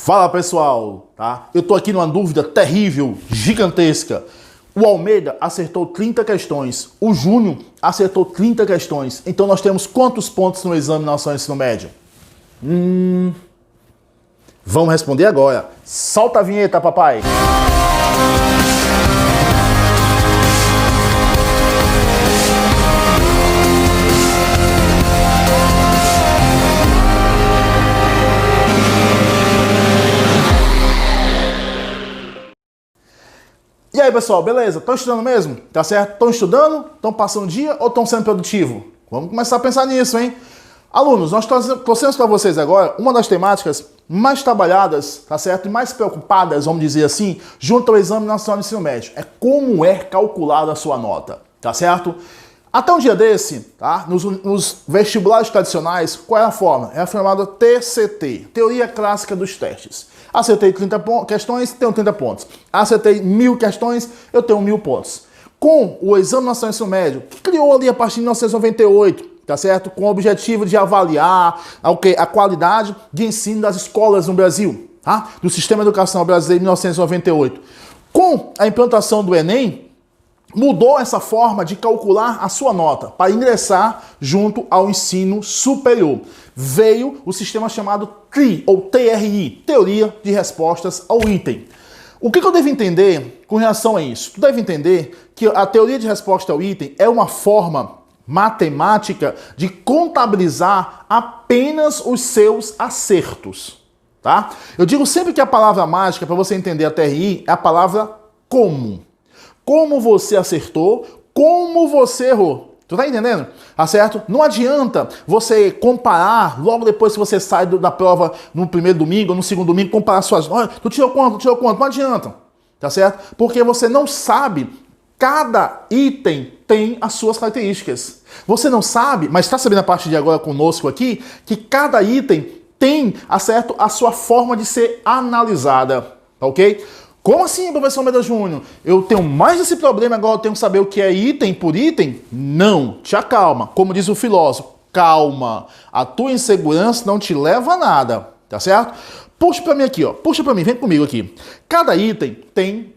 Fala pessoal, tá? Eu tô aqui numa dúvida terrível, gigantesca. O Almeida acertou 30 questões, o Júnior acertou 30 questões. Então nós temos quantos pontos no Exame Nacional de Ensino Médio? Vamos responder agora. Solta a vinheta, papai! E aí, pessoal, beleza? Estão estudando mesmo? Tá certo? Estão estudando? Estão passando o dia ou estão sendo produtivos? Vamos começar a pensar nisso, hein? Alunos, nós trouxemos para vocês agora uma das temáticas mais trabalhadas, tá certo? E mais preocupadas, vamos dizer assim, junto ao Exame Nacional de Ensino Médio. É como é calculada a sua nota, tá certo? Até um dia desse, tá? Nos vestibulares tradicionais, qual é a forma? É a chamada TCT, Teoria Clássica dos Testes. Acertei 30 questões, tenho 30 pontos. Acertei 1000 questões, eu tenho 1000 pontos. Com o Exame Nacional de Ensino Médio, que criou ali a partir de 1998, tá certo? Com o objetivo de avaliar a qualidade de ensino das escolas no Brasil, tá? Do Sistema Educacional Brasileiro em 1998. Com a implantação do Enem, mudou essa forma de calcular a sua nota para ingressar junto ao ensino superior. Veio o sistema chamado TRI, ou TRI, Teoria de Respostas ao Item. O que eu devo entender com relação a isso? Tu deve entender que a teoria de resposta ao item é uma forma matemática de contabilizar apenas os seus acertos, tá? Eu digo sempre que a palavra mágica, para você entender a TRI, é a palavra como. Como você acertou, como você errou. Tu tá entendendo? Tá certo? Não adianta você comparar, logo depois que você sai da prova no primeiro domingo ou no segundo domingo, comparar suas notas. Tu tirou quanto? Tu tirou quanto? Não adianta. Tá certo? Porque você não sabe, cada item tem as suas características. Você não sabe, mas está sabendo a partir de agora conosco aqui, que cada item tem, certo, a sua forma de ser analisada. Tá ok? Como assim, professor Almeida Júnior? Eu tenho mais esse problema, agora eu tenho que saber o que é item por item? Não, te acalma. Como diz o filósofo, calma. A tua insegurança não te leva a nada, tá certo? Puxa pra mim aqui, ó. Puxa pra mim, vem comigo aqui. Cada item tem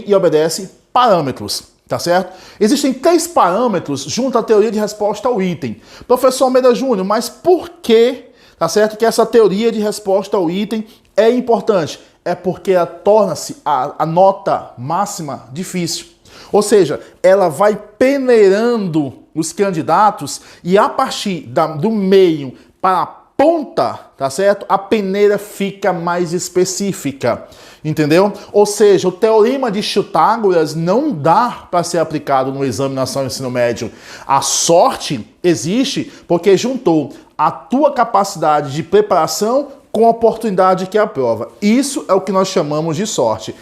e obedece parâmetros, tá certo? Existem 3 parâmetros junto à teoria de resposta ao item. Professor Almeida Júnior, mas por que, tá certo, que essa teoria de resposta ao item é importante? É porque ela torna-se a nota máxima difícil. Ou seja, ela vai peneirando os candidatos e a partir do meio para a ponta, tá certo? A peneira fica mais específica, entendeu? Ou seja, o teorema de Pitágoras não dá para ser aplicado no Exame Nacional de Ensino Médio. A sorte existe porque juntou a tua capacidade de preparação com a oportunidade que é a prova. Isso é o que nós chamamos de sorte.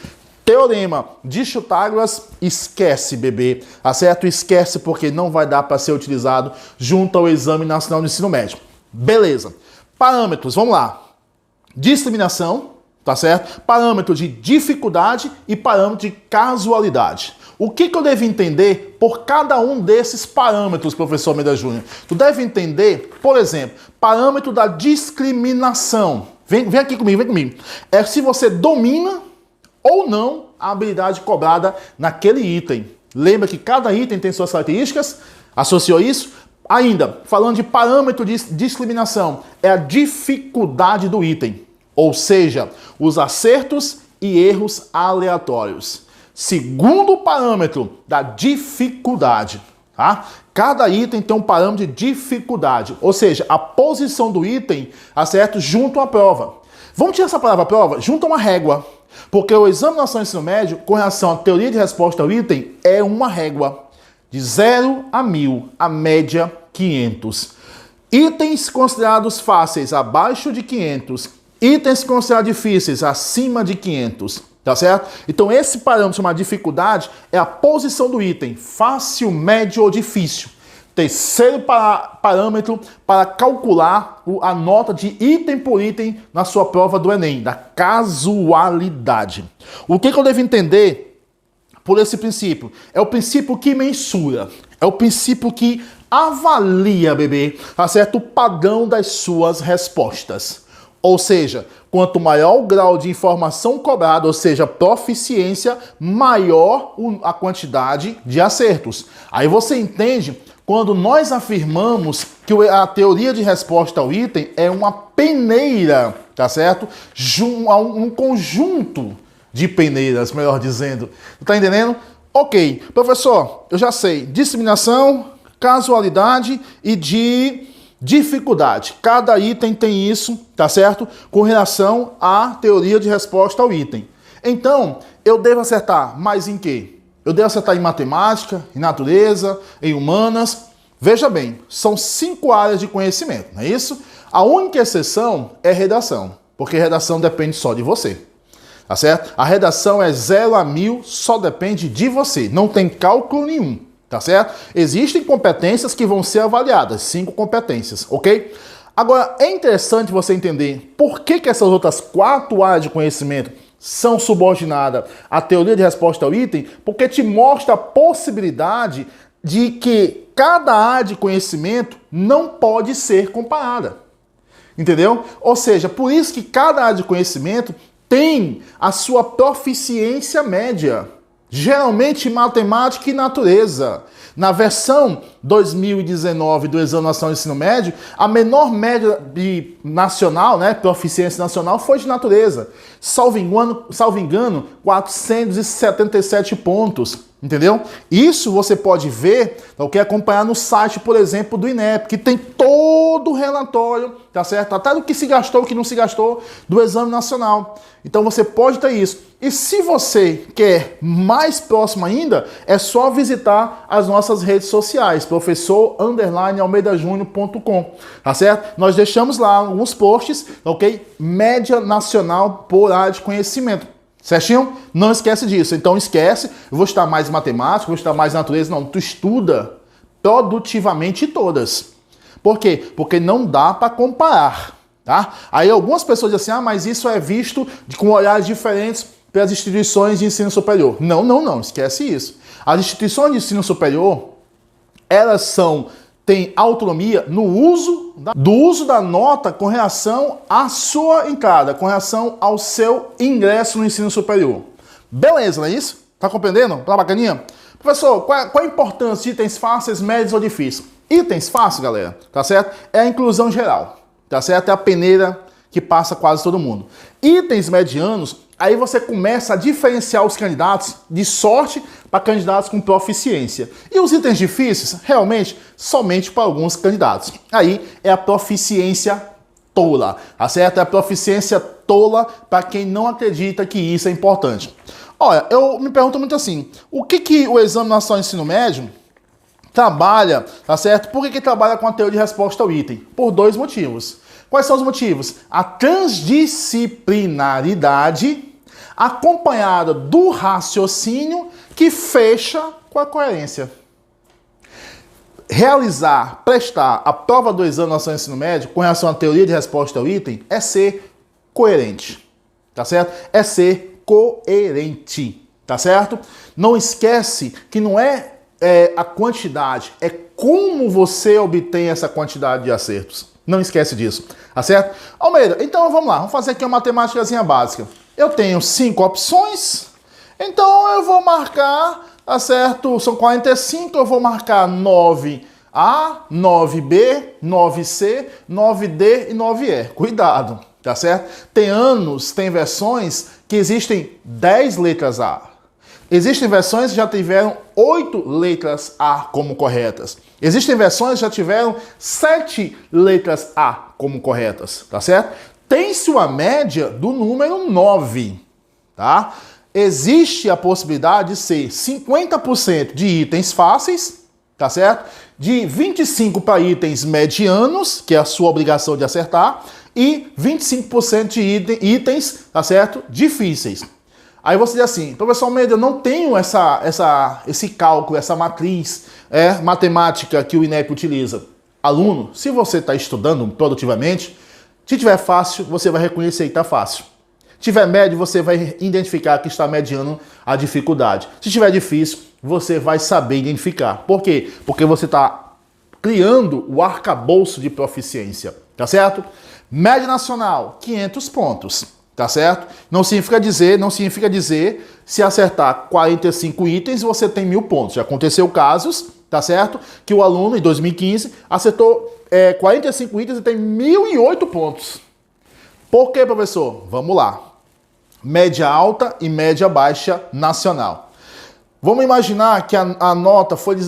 Teorema de Pitágoras, esquece, bebê, tá certo? Esquece porque não vai dar para ser utilizado junto ao Exame Nacional de Ensino Médio. Beleza. Parâmetros, vamos lá. Discriminação, tá certo? Parâmetro de dificuldade e parâmetro de casualidade. O que eu devo entender por cada um desses parâmetros, professor Almeida Júnior? Tu deve entender, por exemplo, parâmetro da discriminação. Vem aqui comigo, vem comigo. É se você domina ou não a habilidade cobrada naquele item. Lembra que cada item tem suas características? Associou isso? Ainda, falando de parâmetro de discriminação, é a dificuldade do item. Ou seja, os acertos e erros aleatórios. Segundo parâmetro da dificuldade, tá? Cada item tem um parâmetro de dificuldade, ou seja, a posição do item, certo, junto à prova. Vamos tirar essa palavra prova junto a uma régua, porque o Exame Nacional de Ensino Médio, com relação à teoria de resposta ao item, é uma régua de 0 a 1000, a média 500. Itens considerados fáceis abaixo de 500, itens considerados difíceis acima de 500. Tá certo? Então esse parâmetro chamado dificuldade é a posição do item, fácil, médio ou difícil. Terceiro parâmetro para calcular a nota de item por item na sua prova do Enem, da casualidade. O que eu devo entender por esse princípio? É o princípio que mensura, é o princípio que avalia, bebê, tá certo? O padrão das suas respostas. Ou seja, quanto maior o grau de informação cobrada, ou seja, proficiência, maior a quantidade de acertos. Aí você entende quando nós afirmamos que a teoria de resposta ao item é uma peneira, tá certo? Um conjunto de peneiras, melhor dizendo. Tá entendendo? Ok, professor, eu já sei. Disseminação, casualidade e de dificuldade. Cada item tem isso, tá certo? Com relação à teoria de resposta ao item. Então, eu devo acertar mais em quê? Eu devo acertar em matemática, em natureza, em humanas. Veja bem, são 5 áreas de conhecimento, não é isso? A única exceção é redação, porque redação depende só de você, tá certo? A redação é 0 a 1000, só depende de você, não tem cálculo nenhum, tá certo? Existem competências que vão ser avaliadas, 5 competências, ok? Agora, é interessante você entender por que essas outras 4 áreas de conhecimento são subordinadas à teoria de resposta ao item, porque te mostra a possibilidade de que cada área de conhecimento não pode ser comparada. Entendeu? Ou seja, por isso que cada área de conhecimento tem a sua proficiência média. Geralmente matemática e natureza. Na versão 2019 do Exame Nacional de Ensino Médio, a menor média nacional, né, proficiência nacional, foi de natureza. Salvo engano, 477 pontos. Entendeu? Isso você pode ver, ok? Acompanhar no site, por exemplo, do INEP, que tem todo o relatório, tá certo? Até do que se gastou, o que não se gastou do Exame Nacional. Então você pode ter isso. E se você quer mais próximo ainda, é só visitar as nossas redes sociais, professor_almeidajunior.com, tá certo? Nós deixamos lá alguns posts, ok? Média nacional por área de conhecimento. Certinho? Não esquece disso. Então esquece, eu vou estudar mais matemática, vou estudar mais natureza. Não, tu estuda produtivamente todas. Por quê? Porque não dá para comparar, tá? Aí algumas pessoas dizem assim, mas isso é visto com olhares diferentes pelas instituições de ensino superior. Não, não, não, esquece isso. As instituições de ensino superior, elas têm autonomia no uso da nota com relação à sua entrada, com relação ao seu ingresso no ensino superior. Beleza, não é isso? Tá compreendendo? Tá bacaninha? Professor, qual a importância de itens fáceis, médios ou difíceis? Itens fáceis, galera, tá certo? É a inclusão geral, tá certo? É a peneira que passa quase todo mundo. Itens medianos, aí você começa a diferenciar os candidatos de sorte para candidatos com proficiência. E os itens difíceis, realmente, somente para alguns candidatos. Aí é a proficiência tola, tá certo? É a proficiência tola para quem não acredita que isso é importante. Olha, eu me pergunto muito assim, o que o Exame Nacional de Ensino Médio trabalha, tá certo? Por que trabalha com a teoria de resposta ao item? Por 2 motivos. Quais são os motivos? A transdisciplinaridade acompanhada do raciocínio que fecha com a coerência. Prestar a prova do Exame Nacional de Ensino Médio com relação à teoria de resposta ao item é ser coerente, tá certo? É ser coerente, tá certo? Não esquece que não é a quantidade, é como você obtém essa quantidade de acertos. Não esquece disso, tá certo? Almeida, então vamos lá, vamos fazer aqui uma matemáticazinha básica. Eu tenho 5 opções, então eu vou marcar, tá certo? São 45, eu vou marcar 9A, 9B, 9C, 9D e 9E. Cuidado, tá certo? Tem versões que existem 10 letras A. Existem versões que já tiveram 8 letras A como corretas. Existem versões que já tiveram 7 letras A como corretas, tá certo? Tem-se uma média do número 9, tá? Existe a possibilidade de ser 50% de itens fáceis, tá certo? De 25% para itens medianos, que é a sua obrigação de acertar, e 25% de itens, tá certo? Difíceis. Aí você diz assim, professor Almeida, eu não tenho esse cálculo, essa matriz matemática que o INEP utiliza. Aluno, se você está estudando produtivamente, se tiver fácil, você vai reconhecer que está fácil. Se tiver médio, você vai identificar que está mediano a dificuldade. Se tiver difícil, você vai saber identificar. Por quê? Porque você está criando o arcabouço de proficiência, tá certo? Média nacional, 500 pontos, tá certo? Não significa dizer, se acertar 45 itens, você tem 1.000 pontos. Já aconteceu casos, tá certo? Que o aluno, em 2015, acertou 45 itens e tem 1.008 pontos. Por quê, professor? Vamos lá. Média alta e média baixa nacional. Vamos imaginar que a nota foi de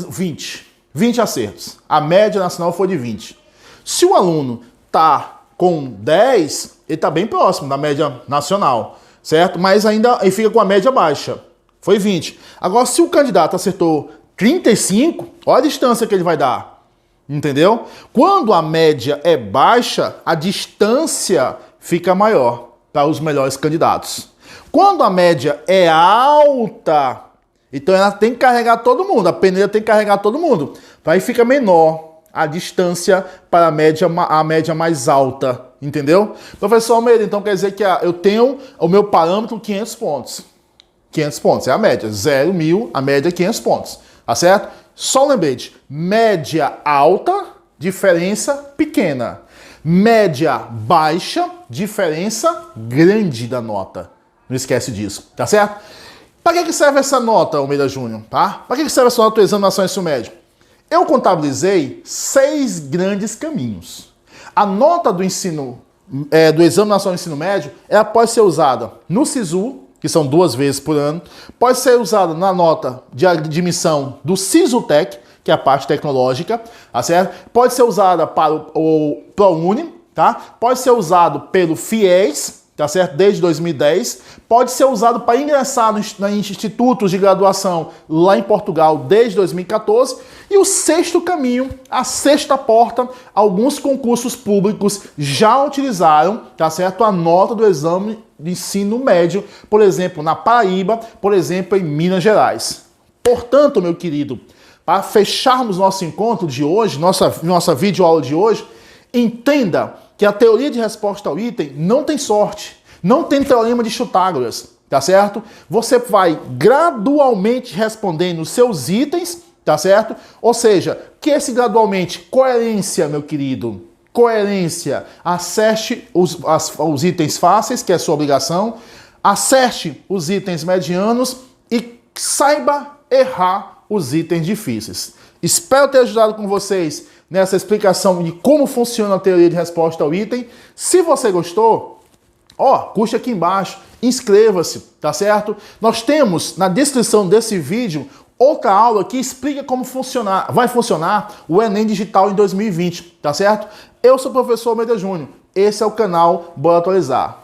20 acertos. A média nacional foi de 20. Se o aluno está com 10, ele está bem próximo da média nacional, certo? Mas ainda ele fica com a média baixa. Foi 20. Agora, se o candidato acertou 35, olha a distância que ele vai dar. Entendeu? Quando a média é baixa, a distância fica maior para os melhores candidatos. Quando a média é alta, então ela tem que carregar todo mundo, a peneira tem que carregar todo mundo. Aí fica menor a distância para a média mais alta, entendeu? Professor Almeida, então quer dizer que eu tenho o meu parâmetro 500 pontos. 500 pontos é a média, 0, 1.000, a média é 500 pontos, tá certo? Só um lembrete, média alta, diferença pequena. Média baixa, diferença grande da nota. Não esquece disso, tá certo? Para que serve essa nota, Almeida Júnior? Tá? Para que serve essa nota do Exame Nacional de Ensino Médio? Eu contabilizei 6 grandes caminhos. A nota do Exame Nacional de Ensino Médio, ela pode ser usada no SISU, que são 2 vezes por ano, pode ser usada na nota de admissão do SISUTEC, que é a parte tecnológica, tá certo? Pode ser usada para o ProUni, tá? Pode ser usado pelo FIES, tá certo? Desde 2010. Pode ser usado para ingressar em institutos de graduação lá em Portugal desde 2014. E o 6º caminho, a 6ª porta, alguns concursos públicos já utilizaram, tá certo? A nota do exame de ensino médio, por exemplo, na Paraíba, por exemplo, em Minas Gerais. Portanto, meu querido, para fecharmos nosso encontro de hoje, nossa videoaula de hoje, entenda que a teoria de resposta ao item não tem sorte, não tem teorema de Chutágoras, tá certo? Você vai gradualmente respondendo os seus itens, tá certo? Ou seja, que esse gradualmente, coerência, meu querido, coerência, acerte os itens fáceis, que é a sua obrigação, acerte os itens medianos e saiba errar os itens difíceis. Espero ter ajudado com vocês nessa explicação de como funciona a teoria de resposta ao item. Se você gostou, curte aqui embaixo, inscreva-se, tá certo? Nós temos na descrição desse vídeo outra aula que explica como vai funcionar o Enem Digital em 2020, tá certo? Eu sou o professor Almeida Júnior, esse é o canal Bora Atualizar.